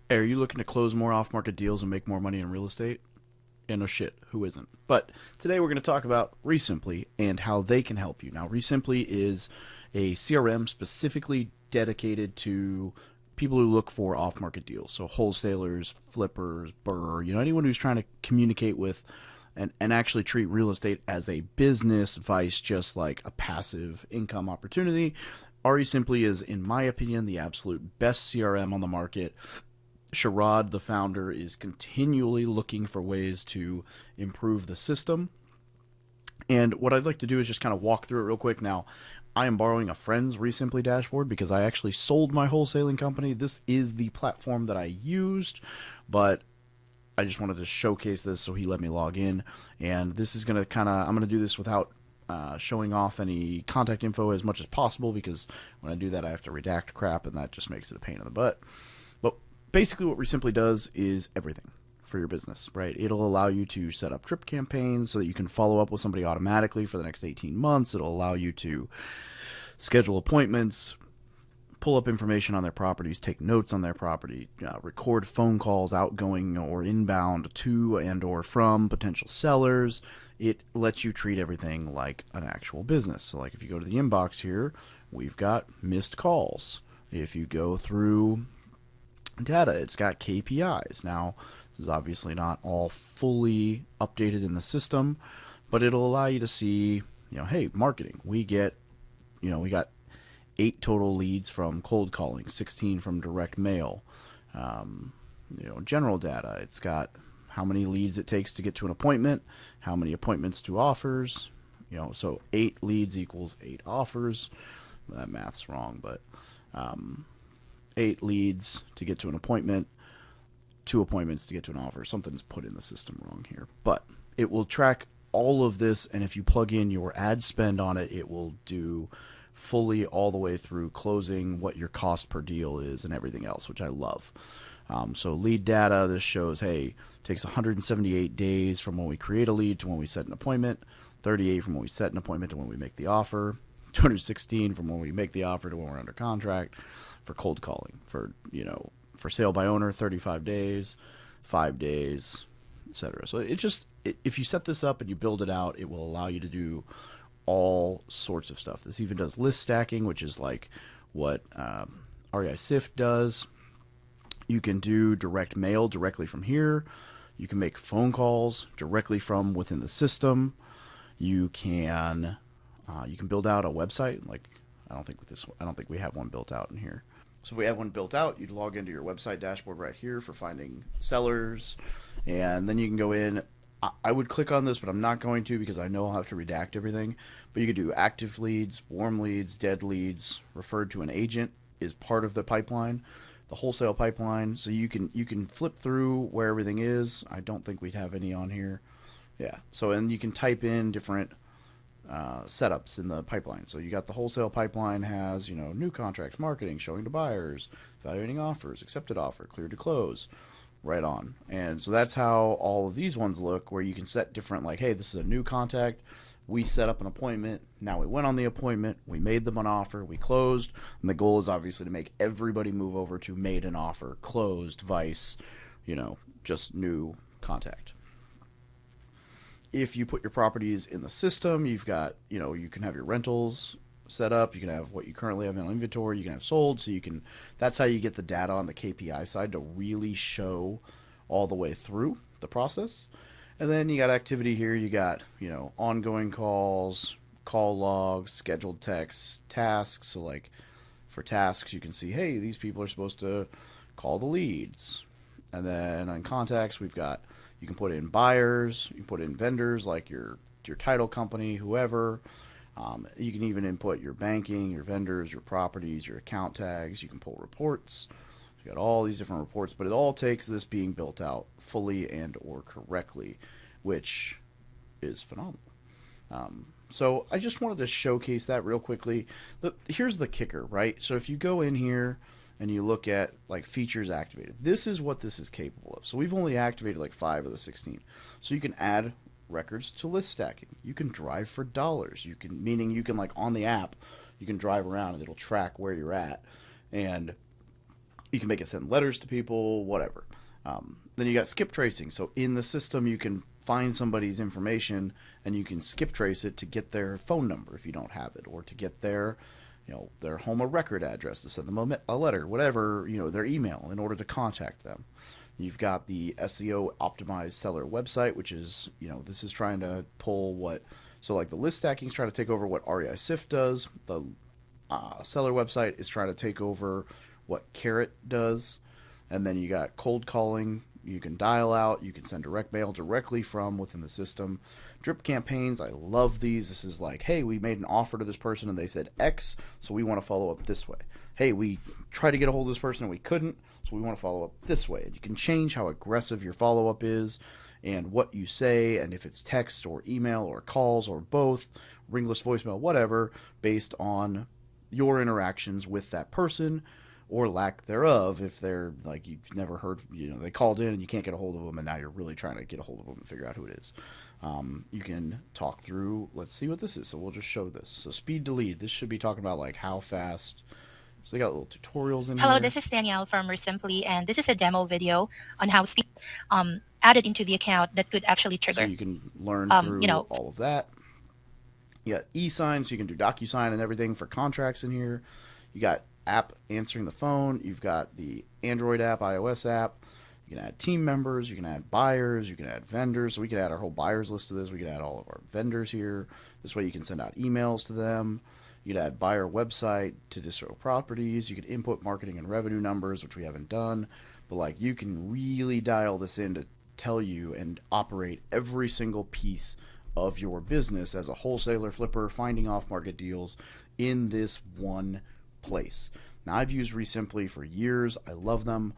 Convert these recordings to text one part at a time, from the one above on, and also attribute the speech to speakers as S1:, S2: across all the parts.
S1: Hey, are you looking to close more off-market deals and make more money in real estate? Yeah, no shit, who isn't? But today we're going to talk about REsimpli and how they can help you. Now, REsimpli is a CRM specifically dedicated to people who look for off-market deals. So wholesalers, flippers, anyone who's trying to communicate with and actually treat real estate as a business vice just like a passive income opportunity. REsimpli is, in my opinion, the absolute best CRM on the market. Sherrod, the founder, is continually looking for ways to improve the system. And what I'd like to do is just kind of walk through it real quick. Now, I am borrowing a friend's REsimpli dashboard because I actually sold my wholesaling company. This is the platform that I used, but I just wanted to showcase this, so he let me log in. And this is going to I'm going to do this without showing off any contact info as much as possible, because when I do that, I have to redact crap, and that just makes it a pain in the butt. But basically what REsimpli does is everything for your business, right? It'll allow you to set up drip campaigns so that you can follow up with somebody automatically for the next 18 months. It'll allow you to schedule appointments, pull up information on their properties, take notes on their property, record phone calls outgoing or inbound to and or from potential sellers. It lets you treat everything like an actual business. So like if you go to the inbox here, we've got missed calls. If you go through data, it's got KPIs. Now, this is obviously not all fully updated in the system, but it'll allow you to see, hey, marketing. We got 8 total leads from cold calling, 16 from direct mail. General data. It's got how many leads it takes to get to an appointment, how many appointments to offers. So 8 leads equals 8 offers. That math's wrong, but 8 leads to get to an appointment, 2 appointments to get to an offer. Something's put in the system wrong here. But it will track all of this, and if you plug in your ad spend on it, it will do fully all the way through closing, what your cost per deal is, and everything else, which I love. So lead data, this shows, hey, takes 178 days from when we create a lead to when we set an appointment, 38 from when we set an appointment to when we make the offer, 216 from when we make the offer to when we're under contract. For cold calling, for sale by owner, 35 days, 5 days, etc. So if you set this up and you build it out, it will allow you to do all sorts of stuff. This even does list stacking, which is like what REsimpli does. You can do direct mail directly from here. You can make phone calls directly from within the system. You can build out a website. Like I don't think we have one built out in here. So if we have one built out, you'd log into your website dashboard right here for finding sellers, and then you can go in. I would click on this, but I'm not going to because I know I'll have to redact everything. But you could do active leads, warm leads, dead leads. Referred to an agent is part of the pipeline, the wholesale pipeline. So you can flip through where everything is. I don't think we'd have any on here. Yeah. So and you can type in different setups in the pipeline. So you got the wholesale pipeline has new contracts, marketing, showing to buyers, evaluating offers, accepted offer, clear to close. Right on. And so that's how all of these ones look, where you can set different, like, hey, this is a new contact. We set up an appointment. Now we went on the appointment. We made them an offer. We closed. And the goal is obviously to make everybody move over to made an offer, closed, vice, just new contact. If you put your properties in the system, you've got, you can have your rentals set up. You can have what you currently have in inventory. You can have sold. So that's how you get the data on the KPI side to really show all the way through the process. And then you got activity here. You got, ongoing calls, call logs, scheduled texts, tasks. So like for tasks, you can see, hey, these people are supposed to call the leads. And then on contacts, you can put in buyers, you can put in vendors like your title company, whoever. You can even input your banking, your vendors, your properties, your account tags. You can pull reports. You got all these different reports, but it all takes this being built out fully and or correctly, which is phenomenal. So I just wanted to showcase that real quickly. Here's the kicker, right? So if you go in here and you look at like features activated, this is what this is capable of. So we've only activated like 5 of the 16. So you can add records to list stacking. You can drive for dollars. Meaning you can like on the app, you can drive around and it'll track where you're at. And You can make it send letters to people, whatever. Then you got skip tracing. So in the system, you can find somebody's information and you can skip trace it to get their phone number if you don't have it, or to get their, their home of record address to send them a letter, whatever, their email in order to contact them. You've got the SEO optimized seller website, which is, this is trying to pull what, so like the list stacking is trying to take over what REsimpli does. The seller website is trying to take over what Carrot does. And then you got cold calling. You can dial out. You can send direct mail directly from within the system. Drip campaigns, I love these. This is like, hey, we made an offer to this person and they said X, so we want to follow up this way. Hey, we tried to get a hold of this person and we couldn't, so we want to follow up this way. And you can change how aggressive your follow-up is and what you say, and if it's text or email or calls or both, ringless voicemail, whatever, based on your interactions with that person or lack thereof. If they're like, you've never heard, they called in and you can't get a hold of them, and now you're really trying to get a hold of them and figure out who it is. You can talk through, let's see what this is. So we'll just show this. So speed to lead, this should be talking about like how fast. So they got little tutorials in here.
S2: Hello, this is Danielle from REsimpli, and this is a demo video on how speed added into the account that could actually trigger.
S1: So you can learn through all of that. You got e-sign, so you can do DocuSign and everything for contracts in here. You got app answering the phone. You've got the Android app, iOS app. You can add team members. You can add buyers. You can add vendors. So we can add our whole buyers list to this. We can add all of our vendors here. This way you can send out emails to them. You can add buyer website to distro properties. You can input marketing and revenue numbers, which we haven't done. But like, you can really dial this in to tell you and operate every single piece of your business as a wholesaler, flipper, finding off-market deals in this one place. Now, I've used REsimpli for years. I love them.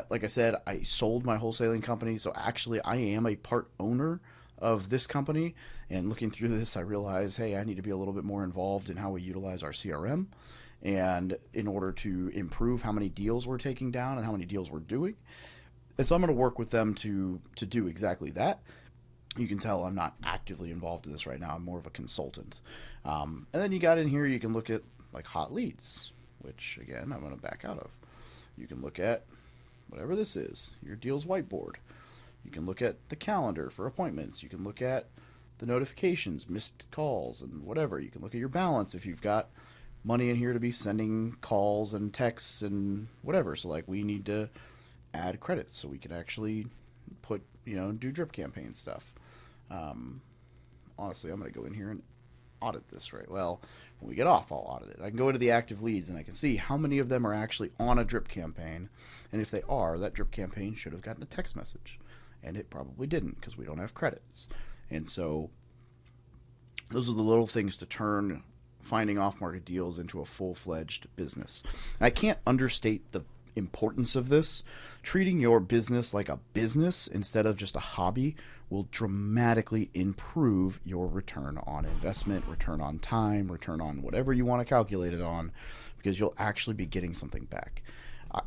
S1: Like I said, I sold my wholesaling company, so actually I am a part owner of this company. And looking through this, I realized, hey, I need to be a little bit more involved in how we utilize our CRM, and in order to improve how many deals we're taking down and how many deals we're doing. And so I'm going to work with them to do exactly that. You can tell I'm not actively involved in this right now. I'm more of a consultant. And then you got in here, you can look at like hot leads, which again, I'm going to back out of. You can look at whatever this is, your deals whiteboard. You can look at the calendar for appointments. You can look at the notifications, missed calls, and whatever. You can look at your balance if you've got money in here to be sending calls and texts and whatever. So like, we need to add credits so we can actually put, do drip campaign stuff. Honestly, I'm going to go in here and audit this, right? Well, when we get off, I'll audit it. I can go into the active leads and I can see how many of them are actually on a drip campaign. And if they are, that drip campaign should have gotten a text message. And it probably didn't, because we don't have credits. And so those are the little things to turn finding off-market deals into a full-fledged business. I can't understate the importance of this. Treating your business like a business instead of just a hobby will dramatically improve your return on investment, return on time, return on whatever you want to calculate it on, because you'll actually be getting something back.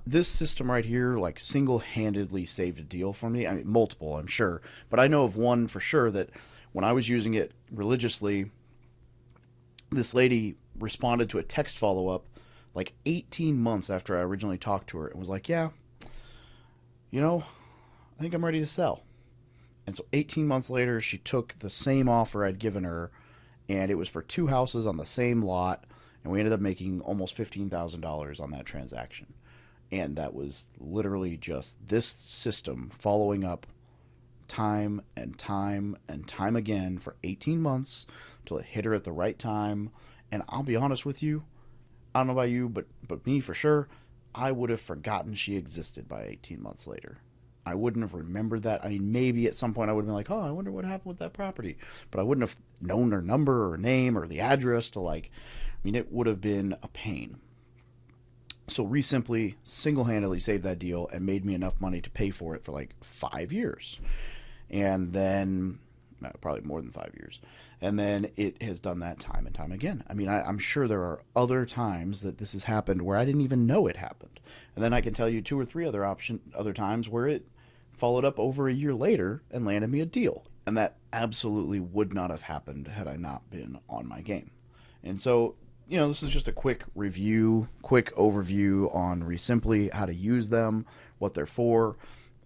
S1: This system right here, like, single-handedly saved a deal for me. I mean, multiple, I'm sure, but I know of one for sure that when I was using it religiously, this lady responded to a text follow-up like 18 months after I originally talked to her and was like, yeah, I think I'm ready to sell. And so 18 months later, she took the same offer I'd given her, and it was for 2 houses on the same lot, and we ended up making almost $15,000 on that transaction. And that was literally just this system following up time and time and time again for 18 months till it hit her at the right time. And I'll be honest with you, I don't know about you, but me for sure, I would have forgotten she existed by 18 months later. I wouldn't have remembered that. I mean, maybe at some point I would have been like, oh, I wonder what happened with that property. But I wouldn't have known her number or name or the address to it would have been a pain. So REsimpli single-handedly saved that deal and made me enough money to pay for it for like 5 years. And then, probably more than 5 years. And then it has done that time and time again. I mean, I'm sure there are other times that this has happened where I didn't even know it happened. And then I can tell you 2 or 3 other times where it followed up over a year later and landed me a deal. And that absolutely would not have happened had I not been on my game. And so this is just a quick review, quick overview on REsimpli, how to use them, what they're for.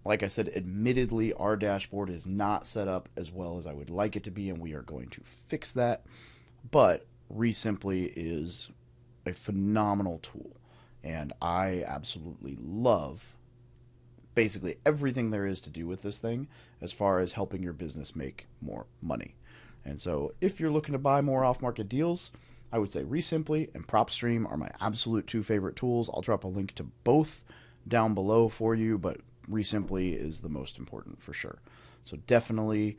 S1: Like I said, admittedly, our dashboard is not set up as well as I would like it to be, and we are going to fix that. But REsimpli is a phenomenal tool, and I absolutely love basically everything there is to do with this thing as far as helping your business make more money. And so if you're looking to buy more off-market deals, I would say REsimpli and PropStream are my absolute two favorite tools. I'll drop a link to both down below for you, but REsimpli is the most important for sure. So definitely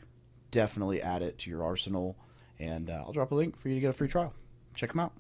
S1: add it to your arsenal, and I'll drop a link for you to get a free trial. Check them out.